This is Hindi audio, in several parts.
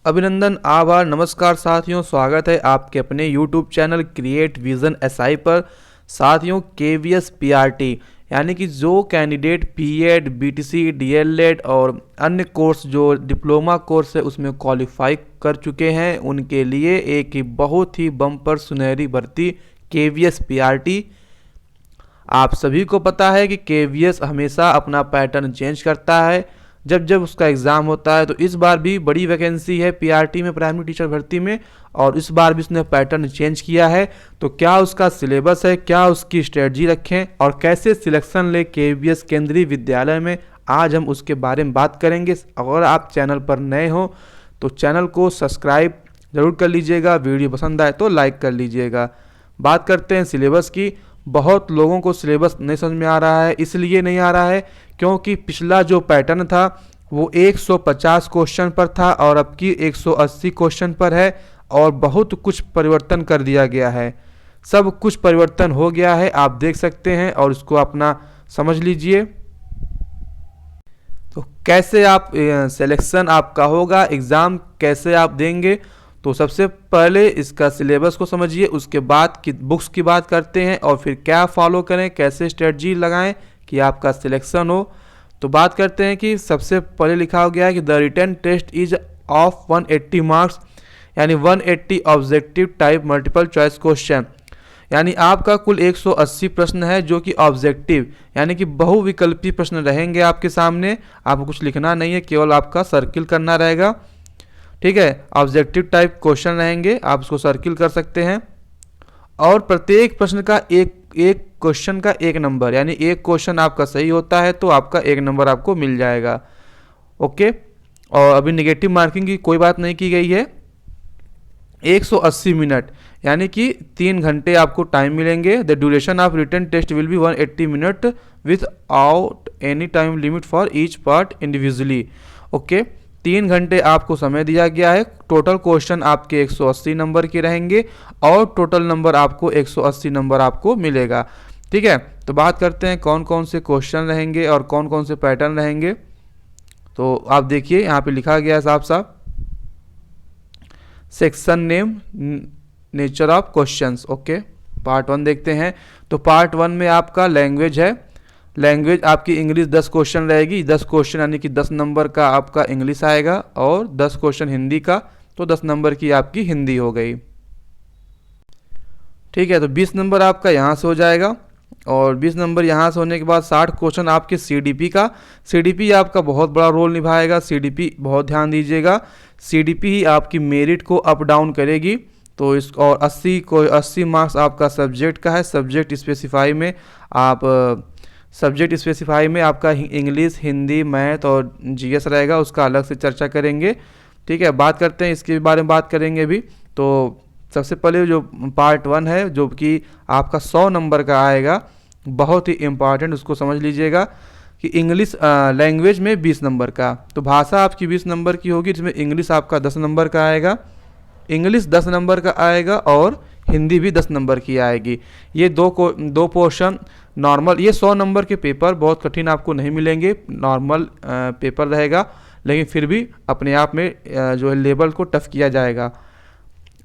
अभिनंदन, आभार, नमस्कार साथियों। स्वागत है आपके अपने YouTube channel create vision SI पर। साथियों, केवीएस पीआरटी यानी कि जो कैंडिडेट बीएड, बीटीसी, डीएलएड और अन्य कोर्स जो डिप्लोमा कोर्स है उसमें क्वालिफाई कर चुके हैं, उनके लिए एक बहुत ही बम्पर सुनहरी भर्ती केवीएस पीआरटी। आप सभी को पता है कि केवीएस हमेशा अपना पैटर्न चेंज करता है जब जब उसका एग्ज़ाम होता है। तो इस बार भी बड़ी वैकेंसी है पीआरटी में, प्राइमरी टीचर भर्ती में, और इस बार भी उसने पैटर्न चेंज किया है। तो क्या उसका सिलेबस है, क्या उसकी स्ट्रेटजी रखें और कैसे सिलेक्शन ले केवीएस केंद्रीय विद्यालय में, आज हम उसके बारे में बात करेंगे। अगर आप चैनल पर नए हो तो चैनल को सब्सक्राइब ज़रूर कर लीजिएगा, वीडियो पसंद आए तो लाइक कर लीजिएगा। बात करते हैं सिलेबस की। बहुत लोगों को सिलेबस नहीं समझ में आ रहा है, इसलिए नहीं आ रहा है क्योंकि पिछला जो पैटर्न था वो 150 क्वेश्चन पर था और अब की 180 क्वेश्चन पर है, और बहुत कुछ परिवर्तन कर दिया गया है। सब कुछ परिवर्तन हो गया है, आप देख सकते हैं, और इसको अपना समझ लीजिए। तो कैसे आप सिलेक्शन आपका होगा, एग्ज़ाम कैसे आप देंगे, तो सबसे पहले इसका सिलेबस को समझिए, उसके बाद की बुक्स की बात करते हैं और फिर क्या फॉलो करें, कैसे स्ट्रेटजी लगाएं कि आपका सिलेक्शन हो। तो बात करते हैं कि सबसे पहले लिखा हो गया है कि the written test is of 180 marks, यानी 180 objective type multiple choice question, यानी आपका कुल 180 प्रश्न है जो कि ऑब्जेक्टिव यानी कि बहुविकल्पी प्रश्न रहेंगे आपके सामने। आपको कुछ लिखना नहीं है, केवल आपका सर्किल करना रहेगा। ठीक है, ऑब्जेक्टिव टाइप क्वेश्चन रहेंगे, आप उसको सर्किल कर सकते हैं। और प्रत्येक प्रश्न का एक क्वेश्चन का 1 नंबर, यानी एक क्वेश्चन आपका सही होता है तो आपका 1 नंबर आपको मिल जाएगा। ओके, और अभी नेगेटिव मार्किंग की कोई बात नहीं की गई है। 180 मिनट यानी कि 3 घंटे आपको टाइम मिलेंगे। The duration of written test will be 180 minute without any time limit for each part individually. Okay, 3 घंटे आपको समय दिया गया है। टोटल क्वेश्चन आपके 180 नंबर के रहेंगे और टोटल नंबर आपको 180 नंबर आपको मिलेगा। ठीक है, तो बात करते हैं कौन कौन से क्वेश्चन रहेंगे और कौन कौन से पैटर्न रहेंगे। तो आप देखिए यहाँ पे लिखा गया है साफ साफ, section name, nature of questions. Okay, part 1 देखते हैं। तो पार्ट 1 में आपका लैंग्वेज है। लैंग्वेज आपकी इंग्लिश 10 क्वेश्चन रहेगी, 10 क्वेश्चन यानी कि 10 नंबर का आपका इंग्लिश आएगा, और 10 क्वेश्चन हिंदी का, तो 10 नंबर की आपकी हिंदी हो गई। ठीक है, तो 20 नंबर आपका यहाँ से हो जाएगा, और 20 नंबर यहाँ से होने के बाद 60 क्वेश्चन आपके सीडीपी का। सीडीपी आपका बहुत बड़ा रोल निभाएगा, सीडीपी बहुत ध्यान दीजिएगा। सीडीपी ही आपकी मेरिट को अप डाउन करेगी। तो इस और 80 मार्क्स आपका सब्जेक्ट का है। सब्जेक्ट स्पेसिफाई में आपका इंग्लिश, हिंदी, मैथ और जीएस रहेगा, उसका अलग से चर्चा करेंगे। ठीक है, बात करते हैं इसके बारे में, बात करेंगे अभी। तो सबसे पहले जो पार्ट 1 है जो कि आपका 100 नंबर का आएगा, बहुत ही इम्पॉर्टेंट, उसको समझ लीजिएगा कि इंग्लिश लैंग्वेज में 20 नंबर का, तो भाषा आपकी 20 नंबर की होगी, जिसमें इंग्लिश आपका 10 नंबर का आएगा, इंग्लिश 10 नंबर का आएगा और हिंदी भी 10 नंबर की आएगी। ये दो पोर्शन नॉर्मल, ये 100 नंबर के पेपर बहुत कठिन आपको नहीं मिलेंगे, नॉर्मल पेपर रहेगा, लेकिन फिर भी अपने आप में जो है लेवल को टफ किया जाएगा।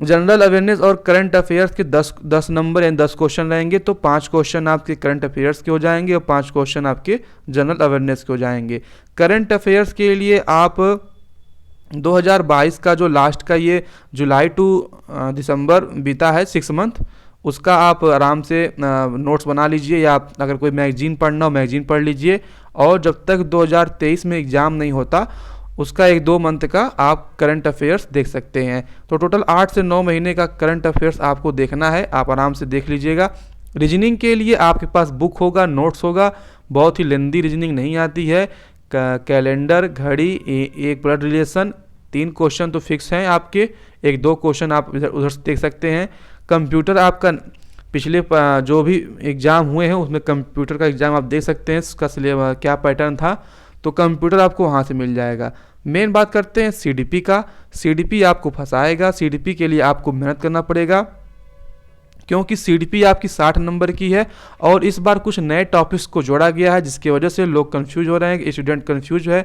जनरल अवेयरनेस और करंट अफेयर्स के 10 नंबर यानी 10 क्वेश्चन रहेंगे, तो 5 क्वेश्चन आपके करंट अफेयर्स के हो जाएंगे और 5 क्वेश्चन आपके जनरल अवेयरनेस के हो जाएंगे। करंट अफेयर्स के लिए आप 2022 का जो लास्ट का ये जुलाई टू दिसंबर बीता है, 6 मंथ, उसका आप आराम से नोट्स बना लीजिए, या आप अगर कोई मैगजीन पढ़ना हो मैगजीन पढ़ लीजिए। और जब तक 2023 में एग्ज़ाम नहीं होता उसका 1-2 मंथ का आप करंट अफेयर्स देख सकते हैं। तो टोटल 8 से 9 महीने का करंट अफेयर्स आपको देखना है, आप आराम से देख लीजिएगा। रीजनिंग के लिए आपके पास बुक होगा, नोट्स होगा, बहुत ही लेंदी रीजनिंग नहीं आती है। कैलेंडर, घड़ी, एक ब्लड रिलेशन, 3 क्वेश्चन तो फिक्स हैं आपके, 1-2 क्वेश्चन आप इधर उधर से देख सकते हैं। कंप्यूटर आपका पिछले जो भी एग्ज़ाम हुए हैं उसमें कंप्यूटर का एग्ज़ाम आप देख सकते हैं, इसका सिलेबस क्या पैटर्न था, तो कंप्यूटर आपको वहाँ से मिल जाएगा। मेन बात करते हैं सीडीपी का। सीडीपी आपको फंसाएगा, सीडीपी के लिए आपको मेहनत करना पड़ेगा, क्योंकि सीडीपी आपकी 60 नंबर की है, और इस बार कुछ नए टॉपिक्स को जोड़ा गया है जिसकी वजह से लोग कंफ्यूज हो रहे हैं, स्टूडेंट कंफ्यूज है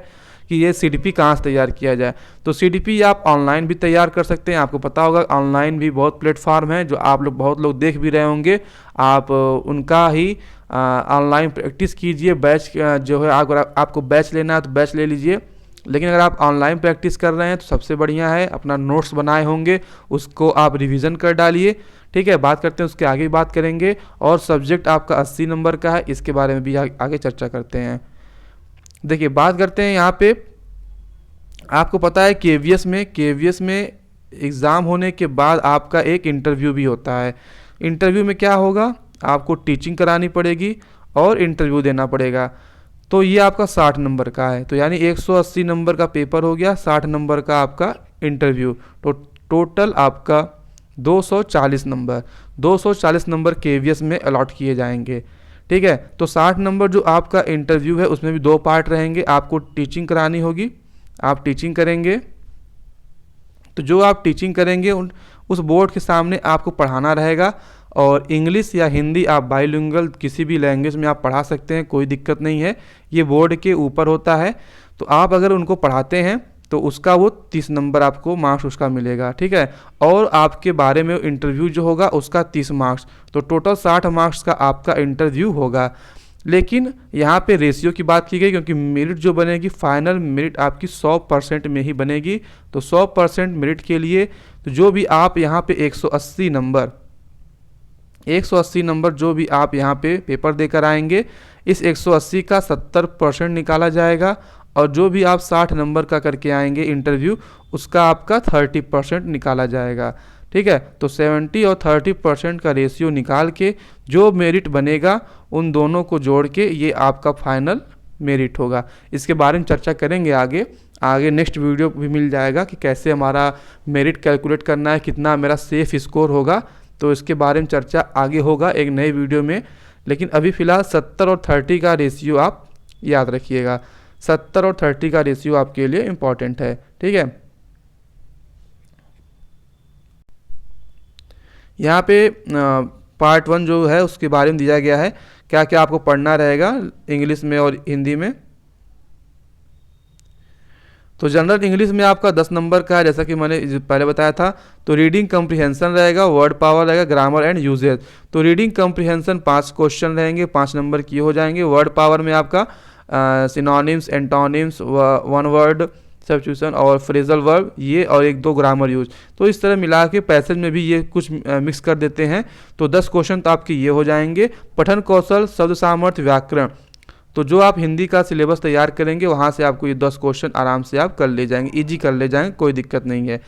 कि ये CDP कहाँ से तैयार किया जाए। तो CDP आप ऑनलाइन भी तैयार कर सकते हैं। आपको पता होगा ऑनलाइन भी बहुत प्लेटफॉर्म है जो आप लोग बहुत लोग देख भी रहे होंगे। आप उनका ही ऑनलाइन प्रैक्टिस कीजिए। बैच जो है अगर आपको बैच लेना है तो बैच ले लीजिए, लेकिन अगर आप ऑनलाइन प्रैक्टिस कर रहे हैं तो सबसे बढ़िया है अपना नोट्स बनाए होंगे उसको आप रिवीजन कर डालिए। ठीक है, बात करते हैं उसके आगे बात करेंगे। और सब्जेक्ट आपका 80 नंबर का है, इसके बारे में भी आगे चर्चा करते हैं। देखिए बात करते हैं यहाँ पे, आपको पता है KVS में एग्ज़ाम होने के बाद आपका एक इंटरव्यू भी होता है। इंटरव्यू में क्या होगा, आपको टीचिंग करानी पड़ेगी और इंटरव्यू देना पड़ेगा। तो ये आपका 60 नंबर का है, तो यानी 180 नंबर का पेपर हो गया, 60 नंबर का आपका इंटरव्यू। तो टोटल आपका 240 नंबर KVS में अलॉट किए जाएंगे। ठीक है, तो 60 नंबर जो आपका इंटरव्यू है उसमें भी 2 पार्ट रहेंगे। आपको टीचिंग करानी होगी, आप टीचिंग करेंगे। तो जो आप टीचिंग करेंगे उस बोर्ड के सामने आपको पढ़ाना रहेगा। और इंग्लिश या हिंदी आप बाइलिंगुअल किसी भी लैंग्वेज में आप पढ़ा सकते हैं, कोई दिक्कत नहीं है, ये बोर्ड के ऊपर होता है। तो आप अगर उनको पढ़ाते हैं तो उसका वो 30 नंबर आपको मार्क्स उसका मिलेगा। ठीक है, और आपके बारे में इंटरव्यू जो होगा उसका 30 मार्क्स, तो टोटल 60 मार्क्स का आपका इंटरव्यू होगा। लेकिन यहाँ पे रेशियो की बात की गई, क्योंकि मेरिट जो बनेगी फाइनल मेरिट आपकी 100% में ही बनेगी। तो 100% मेरिट के लिए तो जो भी आप यहाँ पे 180 नंबर जो भी आप यहाँ पे पेपर देकर आएंगे, इस 180 का 70% निकाला जाएगा। और जो भी आप 60 नंबर का करके आएंगे इंटरव्यू, उसका आपका 30% निकाला जाएगा। ठीक है, तो 70 और 30% का रेशियो निकाल के जो मेरिट बनेगा उन दोनों को जोड़ के ये आपका फाइनल मेरिट होगा। इसके बारे में चर्चा करेंगे आगे नेक्स्ट वीडियो भी मिल जाएगा कि कैसे हमारा मेरिट कैलकुलेट करना है, कितना मेरा सेफ स्कोर होगा। तो इसके बारे में चर्चा आगे होगा एक नए वीडियो में। लेकिन अभी फ़िलहाल 70 और 30 का रेशियो आप याद रखिएगा। 70 और 30 का रेशियो आपके लिए इम्पॉर्टेंट है। ठीक है, यहाँ पे पार्ट 1 जो है उसके बारे में दिया गया है, क्या क्या आपको पढ़ना रहेगा इंग्लिश में और हिंदी में। तो जनरल इंग्लिश में आपका 10 नंबर का है, जैसा कि मैंने पहले बताया था। तो रीडिंग कम्प्रीहेंशन रहेगा, वर्ड पावर रहेगा, ग्रामर एंड यूजेज। तो रीडिंग कम्प्रीहेंशन 5 क्वेश्चन रहेंगे, 5 नंबर की हो जाएंगे। वर्ड पावर में आपका synonyms, antonyms, one word substitution और फ्रेजल वर्ब, ये और 1-2 ग्रामर यूज। तो इस तरह मिला के पैसेज में भी ये कुछ मिक्स कर देते हैं। तो 10 क्वेश्चन तो आपके ये हो जाएंगे। पठन कौशल, शब्द सामर्थ्य, व्याकरण, तो जो आप हिंदी का सिलेबस तैयार करेंगे वहाँ से आपको ये 10 क्वेश्चन आराम से आप कर ले जाएंगे, इजी कर ले जाएंगे, कोई दिक्कत नहीं है।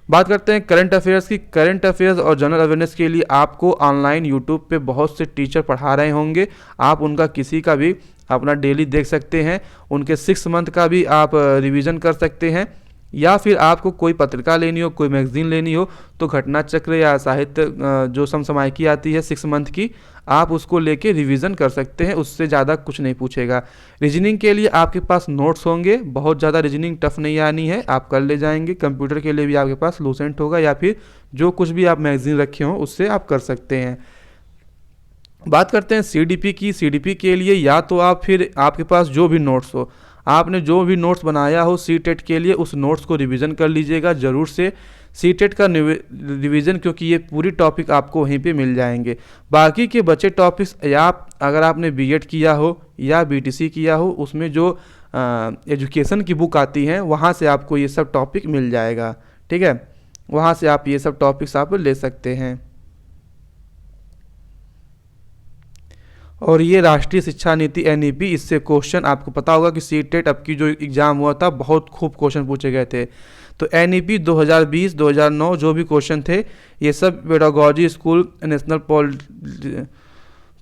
बात करते हैं करंट अफेयर्स की। करंट अफेयर्स और जनरल अवेयरनेस के लिए आपको ऑनलाइन यूट्यूब पे बहुत से टीचर पढ़ा रहे होंगे। आप उनका किसी का भी अपना डेली देख सकते हैं, उनके 6 मंथ का भी आप रिवीजन कर सकते हैं। या फिर आपको कोई पत्रिका लेनी हो, कोई मैगजीन लेनी हो, तो घटना चक्र या साहित्य जो समसामयिकी आती है 6 मंथ की, आप उसको लेके रिवीजन कर सकते हैं, उससे ज़्यादा कुछ नहीं पूछेगा। रीजनिंग के लिए आपके पास नोट्स होंगे, बहुत ज़्यादा रीजनिंग टफ नहीं आनी है, आप कर ले जाएंगे। कंप्यूटर के लिए भी आपके पास लूसेंट होगा, या फिर जो कुछ भी आप मैगजीन रखे हों उससे आप कर सकते हैं। बात करते हैं CDP की। CDP के लिए या तो आप फिर आपके पास जो भी नोट्स हो, आपने जो भी नोट्स बनाया हो CTET के लिए, उस नोट्स को रिवीजन कर लीजिएगा ज़रूर से। CTET का रिवीजन, क्योंकि ये पूरी टॉपिक आपको वहीं पे मिल जाएंगे। बाकी के बचे टॉपिक्स या अगर आपने B.Ed किया हो या BTC किया हो, उसमें जो एजुकेशन की बुक आती हैं वहाँ से आपको ये सब टॉपिक मिल जाएगा। ठीक है, वहाँ से आप ये सब टॉपिक्स आप ले सकते हैं। और ये राष्ट्रीय शिक्षा नीति NEP, इससे क्वेश्चन आपको पता होगा कि CTET अब की जो एग्ज़ाम हुआ था बहुत खूब क्वेश्चन पूछे गए थे। तो NEP 2020, 2009 जो भी क्वेश्चन थे, ये सब पेडागोजी, स्कूल, नेशनल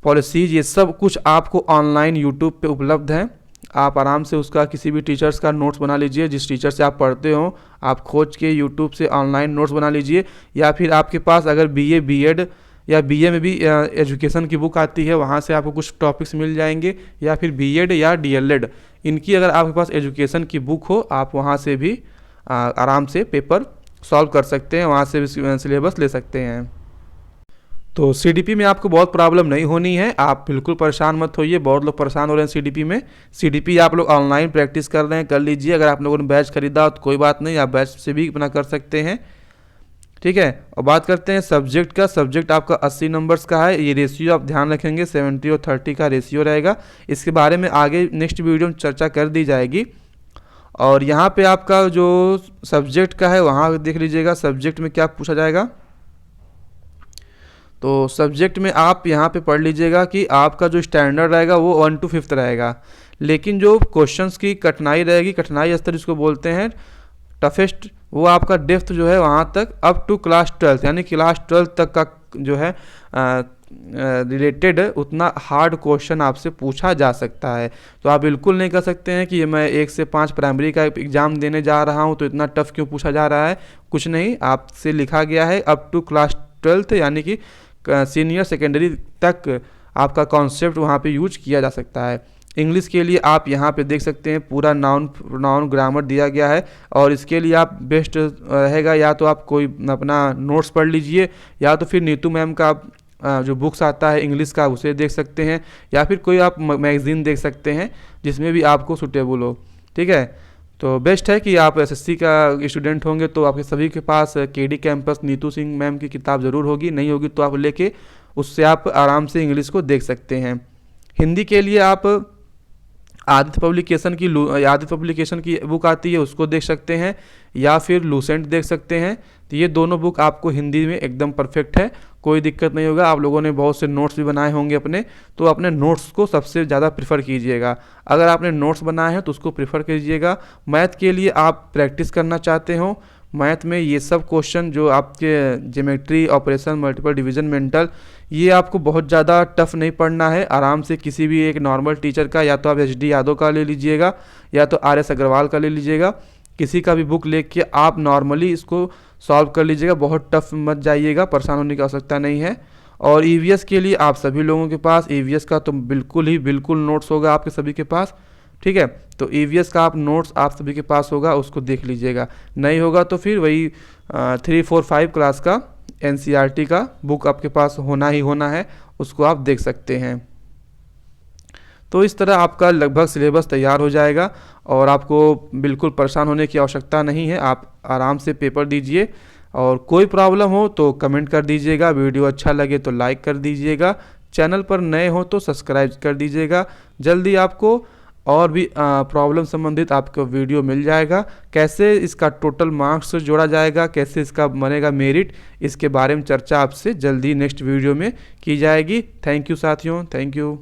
पॉलिसीज, ये सब कुछ आपको ऑनलाइन यूट्यूब पे उपलब्ध हैं। आप आराम से उसका किसी भी टीचर्स का नोट्स बना लीजिए, जिस टीचर से आप पढ़ते हो आप खोज के यूट्यूब से ऑनलाइन नोट्स बना लीजिए। या फिर आपके पास अगर BA, B.Ed या BA में भी एजुकेशन की बुक आती है, वहाँ से आपको कुछ टॉपिक्स मिल जाएंगे। या फिर B.Ed या DLED, इनकी अगर आपके पास एजुकेशन की बुक हो, आप वहाँ से भी आराम से पेपर सॉल्व कर सकते हैं, वहाँ से भी सिलेबस ले सकते हैं। तो सीडीपी में आपको बहुत प्रॉब्लम नहीं होनी है, आप बिल्कुल परेशान मत होइए। बहुत लोग परेशान हो रहे हैं सीडीपी में। सीडीपी आप लोग ऑनलाइन प्रैक्टिस कर रहे हैं, कर लीजिए। अगर आप लोगों ने बैच खरीदा हो तो कोई बात नहीं, आप बैच से भी अपना कर सकते हैं, ठीक है। और बात करते हैं सब्जेक्ट का। सब्जेक्ट आपका 80 नंबर्स का है। ये रेशियो आप ध्यान रखेंगे, 70 और 30 का रेशियो रहेगा। इसके बारे में आगे नेक्स्ट वीडियो में चर्चा कर दी जाएगी। और यहाँ पे आपका जो सब्जेक्ट का है वहाँ देख लीजिएगा सब्जेक्ट में क्या पूछा जाएगा। तो सब्जेक्ट में आप यहाँ पे पढ़ लीजिएगा कि आपका जो स्टैंडर्ड रहेगा वो 1 to 5 रहेगा, लेकिन जो क्वेश्चंस की कठिनाई रहेगी, कठिनाई स्तर जिसको बोलते हैं टफेस्ट, वो आपका डेप्थ जो है वहाँ तक अप टू क्लास 12 यानी क्लास 12 तक का जो है रिलेटेड उतना हार्ड क्वेश्चन आपसे पूछा जा सकता है। तो आप बिल्कुल नहीं कर सकते हैं कि मैं 1 से 5 प्राइमरी का एग्ज़ाम देने जा रहा हूँ तो इतना टफ क्यों पूछा जा रहा है। कुछ नहीं, आपसे लिखा गया है अप टू क्लास 12 यानी कि सीनियर सेकेंडरी तक आपका कॉन्सेप्ट वहाँ पे यूज किया जा सकता है। इंग्लिश के लिए आप यहाँ पे देख सकते हैं पूरा नाउन ग्रामर दिया गया है, और इसके लिए आप बेस्ट रहेगा या तो आप कोई अपना नोट्स पढ़ लीजिए, या तो फिर नीतू मैम का जो बुक्स आता है इंग्लिश का उसे देख सकते हैं, या फिर कोई आप मैगज़ीन देख सकते हैं जिसमें भी आपको सूटेबल हो, ठीक है। तो बेस्ट है कि आप एसएससी का स्टूडेंट होंगे तो आपके सभी के पास KD campus Neetu Singh ma'am की किताब ज़रूर होगी, नहीं होगी तो आप लेके उससे आप आराम से इंग्लिश को देख सकते हैं। हिंदी के लिए आप आदित्य पब्लिकेशन की बुक आती है उसको देख सकते हैं, या फिर लूसेंट देख सकते हैं। तो ये दोनों बुक आपको हिंदी में एकदम परफेक्ट है, कोई दिक्कत नहीं होगा। आप लोगों ने बहुत से नोट्स भी बनाए होंगे अपने, तो अपने नोट्स को सबसे ज़्यादा प्रेफर कीजिएगा। अगर आपने नोट्स बनाए हैं तो उसको प्रेफर कीजिएगा। मैथ के लिए आप प्रैक्टिस करना चाहते हो, मैथ में ये सब क्वेश्चन जो आपके geometry, operation, multiple division, mental, ये आपको बहुत ज़्यादा टफ नहीं पढ़ना है। आराम से किसी भी एक नॉर्मल टीचर का, या तो आप HD यादव का ले लीजिएगा या तो RS अग्रवाल का ले लीजिएगा, किसी का भी बुक लेके आप नॉर्मली इसको सॉल्व कर लीजिएगा। बहुत टफ मत जाइएगा, परेशान होने की आवश्यकता नहीं है। और EVS के लिए आप सभी लोगों के पास EVS का तो बिल्कुल नोट्स होगा आपके सभी के पास, ठीक है। तो EVS का आप नोट्स आप सभी के पास होगा, उसको देख लीजिएगा। नहीं होगा तो फिर वही 3, 4, 5 क्लास का NCERT का बुक आपके पास होना ही होना है, उसको आप देख सकते हैं। तो इस तरह आपका लगभग सिलेबस तैयार हो जाएगा और आपको बिल्कुल परेशान होने की आवश्यकता नहीं है। आप आराम से पेपर दीजिए, और कोई प्रॉब्लम हो तो कमेंट कर दीजिएगा। वीडियो अच्छा लगे तो लाइक कर दीजिएगा, चैनल पर नए हो तो सब्सक्राइब कर दीजिएगा। जल्दी आपको और भी प्रॉब्लम संबंधित आपको वीडियो मिल जाएगा। कैसे इसका टोटल मार्क्स जोड़ा जाएगा, कैसे इसका बनेगा मेरिट, इसके बारे में चर्चा आपसे जल्दी नेक्स्ट वीडियो में की जाएगी। थैंक यू साथियों, थैंक यू।